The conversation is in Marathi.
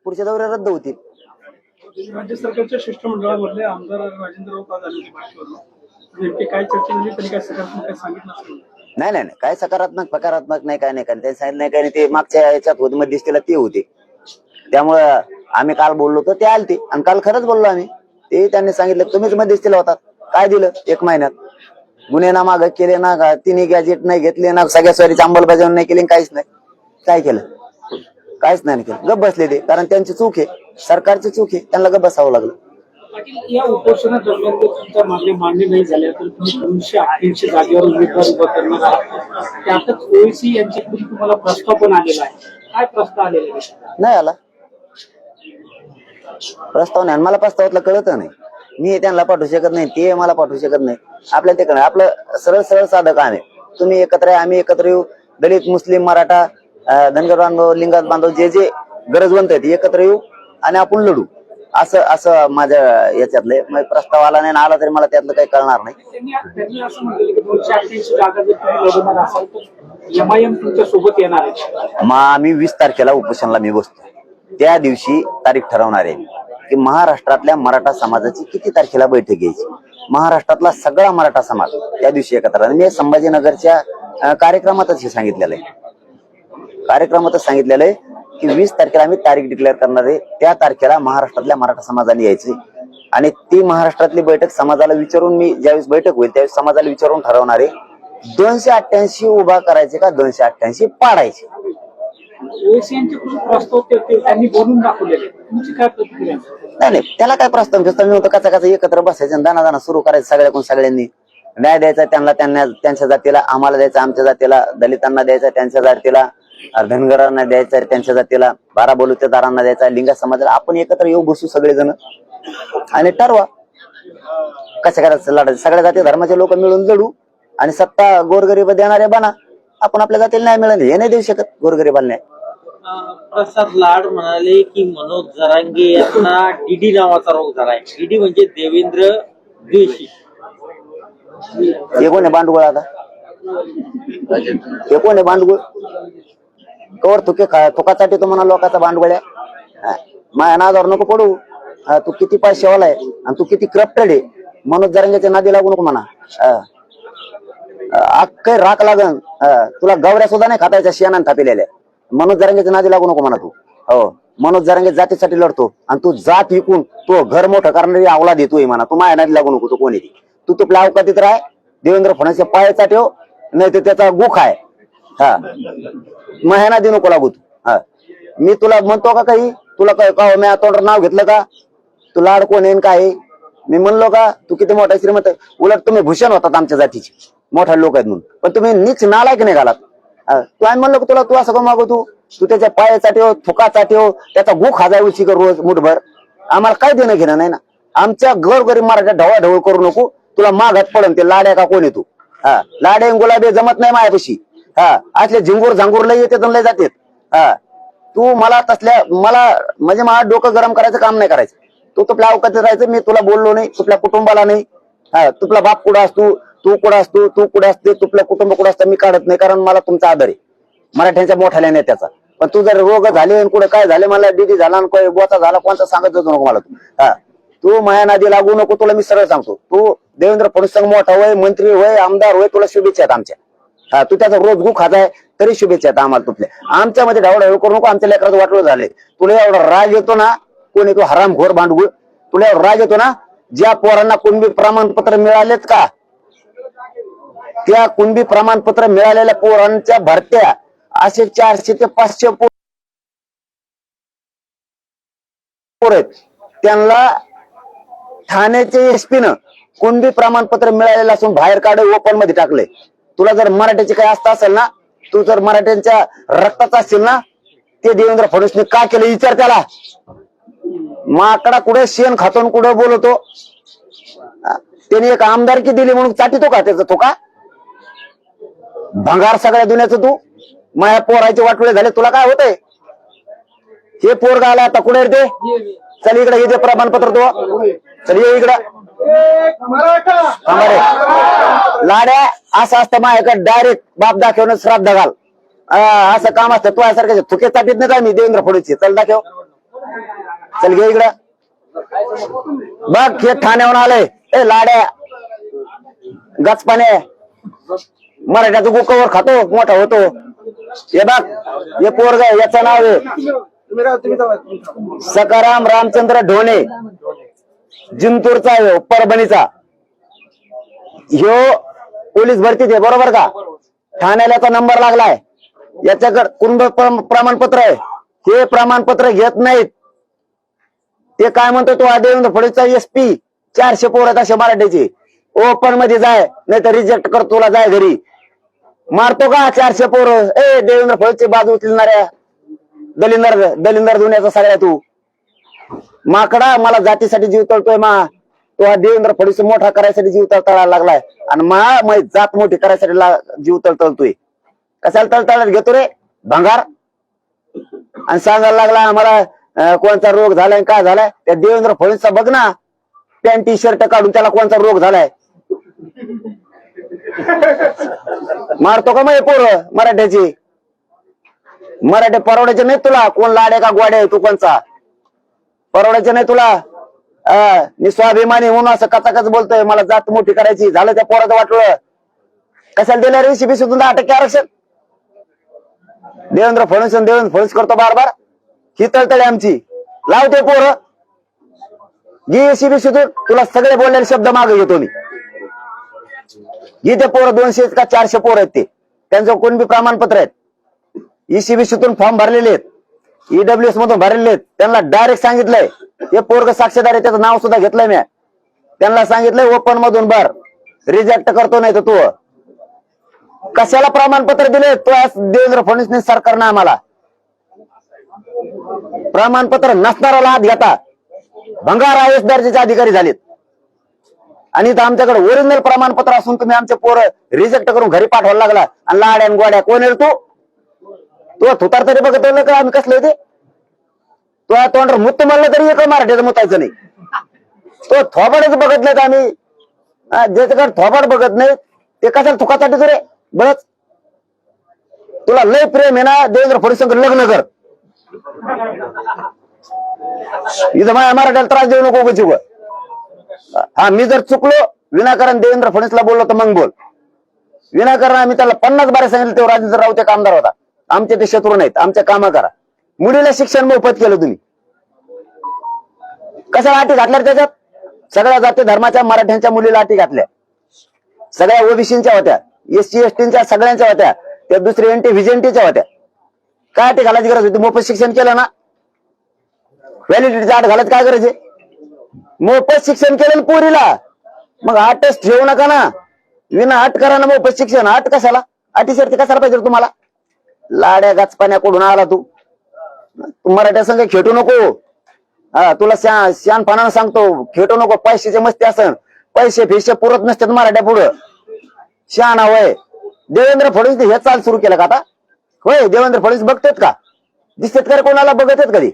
पुढच्या दौरे रद्द होतील. राज्य सरकारच्या शिष्टमंडळामधले आमदार राजेंद्र राऊत आज आले होते बातमीवरून. नेमकी काय चर्चा झाली त्यांनी काय सकारात्मक काय सांगितलं असेल? नाही, काय सकारात्मक फकारात्मक नाही, काय नाही, त्यांनी सांगितलं नाही काय. ते मागच्या याच्यात होते मध्यस्थीला ते होते, त्यामुळं आम्ही काल बोललो तर ते आलते आणि काल खरंच बोललो आम्ही. ते त्यांनी सांगितलं तुम्हीच मध्यस्थीला होतात, काय दिलं 1 महिन्यात? गुन्हे ना मागे केले ना, तिन्ही गॅजेट नाही घेतले ना, सगळ्या स्वारीची अंमलबजावणी नाही केली, काहीच नाही. काय केलं? काहीच नाही केलं. गप बसले ते, कारण त्यांची चूक आहे, सरकारची चूक आहे, त्यांना गप बसावं लागलं. या उपोषणा दरम्यान जर तुमच्या मागण्या मान्य नाही झाल्या तर तुम्ही 288 जागेवर उमेदवार उभा करणार आहात. त्यातच ओएसी यांच्याकडून तुम्हाला प्रस्ताव पण आलेला आहे. काय प्रस्ताव आलेला आहे? नाही आला प्रस्ताव, नाही मला प्रस्तावातलं कळत नाही. मी त्यांना पाठवू शकत नाही, ते मला पाठवू शकत नाही. आपल्याला ते कळलं. आपलं सरळ साधं काम आहे. तुम्ही एकत्र आहे, आम्ही एकत्र येऊ. दलित, मुस्लिम, मराठा, धनगर बांधव, लिंगायत बांधव, जे गरजवंत आहेत एकत्र येऊ आणि आपण लढू. असं माझ्या याच्यातले प्रस्ताव आला नाही, आला तरी मला त्यातलं काही कळणार नाही. त्यांनी असं म्हटलं की 288 जागा जर तुम्ही लढवणार असाल तर एमआयएम तुमच्या सोबत येणार आहे. मग आम्ही 20 तारखेला उपोषणाला मी बसतो. त्या दिवशी तारीख ठरवणार आहे की महाराष्ट्रातल्या मराठा समाजाची किती तारखेला बैठक घ्यायची. महाराष्ट्रातला सगळा मराठा समाज त्या दिवशी एकत्र आहे. मी संभाजीनगरच्या कार्यक्रमातच हे सांगितलेलं आहे की 20 तारखेला आम्ही तारीख डिक्लेअर करणार आहे. त्या तारखेला महाराष्ट्रातल्या मराठा समाजाने यायचे आणि ती महाराष्ट्रातली बैठक समाजाला विचारून, मी ज्यावेळेस बैठक होईल त्यावेळेस समाजाला विचारून ठरवणार आहे 288 उभा करायचे का 288 पाडायचे. प्रस्ताव त्यांनी बोलून दाखवलेले, तुमची काय प्रतिक्रिया? नाही, त्याला काय प्रस्ताव नव्हतं. कचा एकत्र बसायचं, दाना सुरू करायचं सगळ्यांनी. न्याय द्यायचा त्यांच्या जातीला, आम्हाला द्यायचा आमच्या जातीला, दलितांना द्यायचा त्यांच्या जातीला, धनगरांना द्यायचा त्यांच्या जातीला, 12 बलुतेदारांना द्यायचा, लिंगा समाजाला. आपण एकत्र येऊ, बसू सगळेजण आणि ठरवा कसं करायचं लढायचं. सगळ्या जाती धर्माचे लोक मिळून लढू आणि सत्ता गोरगरीब देणारे बना. आपण आपल्या जातीला न्याय मिळाले हे नाही देऊ शकत गोरगरीबाला न्याय. प्रसाद लाड म्हणाले की मनोज जरांगे यांना डीडी नावाचा रोग झालाय. डीडी म्हणजे देवेंद्र द्वेषी. हे कोण आहे बांडगुळ? आता हे कोण आहे बांडगुळ? कवर तुकासाठी तो म्हणा लोकांचा बांडगुळ्या. माझ्या नादावर नको पडू. तू किती पैशावाला आहे आणि तू किती करप्टेड आहे. मनोज जरांगेच्या नादी लागू नको म्हणा. काही राख लागन तुला. गवऱ्या सुद्धा नाही खातायच्या शेणान थापिलेल्या. मनोज जरांगेच्या नादी लागू नको म्हणा तू. हो, मनोज जरांगे जातीसाठी लढतो आणि तू जात विकून तो घर मोठं करणारी अवलाद येतोय म्हणा. तू माझ्या नादी लागू नको. तू कोणी तू तुपल्या अवकातीत राह. देवेंद्र फडणवीसच्या पायाचा ठेव, नाही तर त्याचा गुख आहे. हा, माझ्या नादी नको लागू तू. हा, मी तुला म्हणतो का काही? तुला काय मी तोंडावर नाव घेतलं का? तू लाड कोण येईन काय मी म्हणलो का? तू किती मोठा श्रीमंत. उलट तुम्ही भूषण होतात आमच्या जातीचे, मोठ्या लोक आहेत म्हणून. पण तुम्ही नीच नालायक नाही घालात. तू आम्ही म्हणलो तुला, तू असं का मागू? तू त्याच्या पायाचा ठेव, थुकाचा ठेव, त्याचा गुख हाजायची कर रोज मुठभर. आम्हाला काय देणं घेणं नाही ना. आमच्या गरीब मराठा ढवळाढवळ करू नको. तुला मागात पडन ते लाड्या का कोण येतो. हा, लाडे गुलाबी जमत नाही माझ्यापाशी. हा, असले झिंगूर झांगूर लय येते लय जातात. हा, तू मला म्हणजे मला डोकं गरम करायचं काम नाही करायचं. तू तुपल्या अवकाशात राहायचं. मी तुला बोललो नाही, तुपल्या कुटुंबाला नाही. हा, तुपला बाप कुठं असतो, तू कुठं असतो, तू कुठे असते, तुपल्या कुटुंब कुठं असतं मी काढत नाही. कारण मला तुमचा आदर आहे मराठ्यांच्या मोठ्या नेत्याचा. पण तू जर रोग झाले कुठे काय झाले, मला डीडी झाला बोचा झाला कोणता सांगत जातो नको मला तू. हा, तू माया नादी लागू नको. तुला मी सरळ सांगतो, तू देवेंद्र फडणवीस मोठा होय, मंत्री होय, आमदार होय, तुला शुभेच्छा आहेत आमच्या. हा, तू त्याचा रोज गु खाताय तरी शुभेच्छा आहेत आम्हाला तुपल्या. आमच्यामध्ये ढवळाढवळ करू नको. आमच्या लेकराचं वाटलं झाले. तुला एवढा राग येतो ना, कोणी तू हरामखोर बांडगुळ, तुला एवढा राग येतो ना. ज्या पोरांना कुणबी प्रमाणपत्र मिळालेत का, त्या कुणबी प्रमाणपत्र मिळालेल्या पोरांच्या भरत्या असे 400 ते 500 पोर आहेत. त्यांना ठाण्याचे एसपी न कुणबी प्रमाणपत्र मिळालेलं असून बाहेर काढे ओपन मध्ये टाकले. तुला जर मराठ्याची काही आस्था असेल ना, तू जर मराठ्यांच्या रक्ताचा असेल ना, ते देवेंद्र फडणवीसने का केलं विचार त्याला. माकडा कुठे शेण खातो कुठे बोलतो. त्याने एक आमदारकी दिली म्हणून चाटितो का त्याचा? तो का भंगार सगळ्या दुनियाचं. तू माझ्या पोराचे वाटोळे झाले, तुला काय होतंय? हे पोरगा आला आता कुठे ते? चल इकडे, हे प्रमाणपत्र तो चल ये इकडं. लाड्या असं असतं माझ्याकडे डायरेक्ट बाप दाखवून श्राद्ध घाल. असं काम असतं. तू यासारखं थुके चाटीत नाही का मी देवेंद्र फडणवीस? चल दाखव. चल घे इकडं बघ, हे ठाण्याहून आलंय. ए लाड्या गचपाने मराठ्याचं गुकवर खातो, मोठा होतो. हे बघ, हे पोरग याचं नाव आहे सकाराम रामचंद्र ढोणे, जिंतूरचा आहे, परभणीचा. ह्यो पोलीस भरतीत आहे, बरोबर का? ठाण्याला याचा नंबर लागलाय. याच्याकडे कुटुंब प्रमाणपत्र आहे. हे प्रमाणपत्र घेत नाहीत. ते काय म्हणतो तो देवेंद्र फडणवीसचा एसपी. 400 पोर आहेत असे मराठीचे. ओपन मध्ये जाय, नाही तर रिजेक्ट कर, तुला जाय घरी. मारतो का 400 पोर? ए देवेंद्र फडणवीसची बाजू उचलणाऱ्या दलिंदर दुनियाचा सगळ्या तू माकडा. मला जातीसाठी जीव तळतोय मा. तो हा देवेंद्र फडणवीस मोठा करायसाठी जीव तळतळायला लागलाय आणि मा जात मोठी करायसाठी जीव तळतळतोय. कशाला तळतळत घेतो रे भंगार? आणि सांगायला लागला आम्हाला कोणता रोग झालाय काय झालाय. त्या देवेंद्र फडणवीसचा बघ ना, पॅन्ट टी शर्ट काढून त्याला कोणता रोग झालाय. मारतो का मग पोर मराठ्याची? मराठे परवडायचे नाही तुला. कोण लाडे का गोडे तू कोणचा? परवडायचे नाही तुला. मी स्वाभिमानी म्हणून असं कचाकच बोलतोय. मला जात मोठी करायची. झालं त्या पोराचं वाटलं. कशाला दिलं रे सीबीसीतून 10% आरक्षण? देवेंद्र फडणवीस करतो बार बार. ही तळतळे आमची. लावते पोरं जी सीबीसीतून. तुला सगळे बोललेले शब्द मागे घेतो मी. ते पोरं 200 का 400 पोरं आहेत. ते त्यांचं कोण बी प्रमाणपत्र आहेत. ईसीबीसीतून फॉर्म भरलेले आहेत, ईडब्ल्यूएस मधून भरलेले आहेत. त्यांना डायरेक्ट सांगितलंय, हे पोरग साक्षीदार आहे, त्याचं नाव सुद्धा घेतलंय मी. त्यांना सांगितलंय ओपन मधून भर, रिजेक्ट करतो नाही तर तू. कशाला प्रमाणपत्र दिले तो देवेंद्र फडणवीस सरकारनं आम्हाला? प्रमाणपत्र नसणाऱ्याला हात घेता. भंगार आयएस दर्जाचे अधिकारी झालेत. आणि इथं आमच्याकडे ओरिजिनल प्रमाणपत्र असून तुम्ही आमचे पोरं रिजेक्ट करून घरी पाठवायला लागला. आणि लाड्या गोड्या कोण आहे तू? तो थुतार तरी बघत का आम्ही कसले होते? तो तोंडावर मुत्त म्हणलं तरी एक मराठीचं मुतायचं नाही. तो थोबाडच बघत नाहीत आम्ही. ज्याच्याकडे थोबाड बघत नाही ते कशाला थुकासाठी रे बस. तुला लय प्रेम आहे ना देवेंद्र फडणवीस लग्न कर. इथं माझ्या मराठ्याला त्रास देऊ नको उगाच. हा मी जर चुकलो विनाकारण देवेंद्र फडणवीसला बोललो तर मग बोल. विनाकारण आम्ही त्याला 50 बारे सांगितलं तेव्हा राजेंद्र राऊत आमदार होता. आमचे ते शत्रू नाहीत. आमच्या कामं करा. मुलीला शिक्षण मोफत केलं तुम्ही. कशाला अटी घातल्या त्याच्यात? सगळ्या जाती धर्माच्या मराठ्यांच्या मुलीला अटी घातल्या. सगळ्या ओबीसीच्या होत्या, एससी एसटीच्या सगळ्यांच्या होत्या, त्या दुसऱ्या एनटी व्हिजेंटीच्या होत्या. काय अटी घालायची गरज होती? मोफत शिक्षण केलं ना. व्हॅलिडिटीचा अट घालायची काय गरज आहे? मोफत शिक्षण केलं पोरीला. मग अटच ठेवू नका ना. विना अट करा ना मोफत शिक्षण. अट कशाला? अटी शर्ती कशाला पाहिजे तुम्हाला? लाड्या गाचपाण्या कुठून आला तू? मराठ्या संघ खेटू नको. तुला शहाणपणानं सांगतो, खेटू नको. पैशाची मस्ती असन, पैसे फिशे पुरत नसतात मराठ्या पुढं. शहाणा होय. देवेंद्र फडणवीस हे चाल सुरू केलं का आता? होय देवेंद्र फडणवीस बघतात का? दिसतात का कोणाला? बघत आहेत कधी?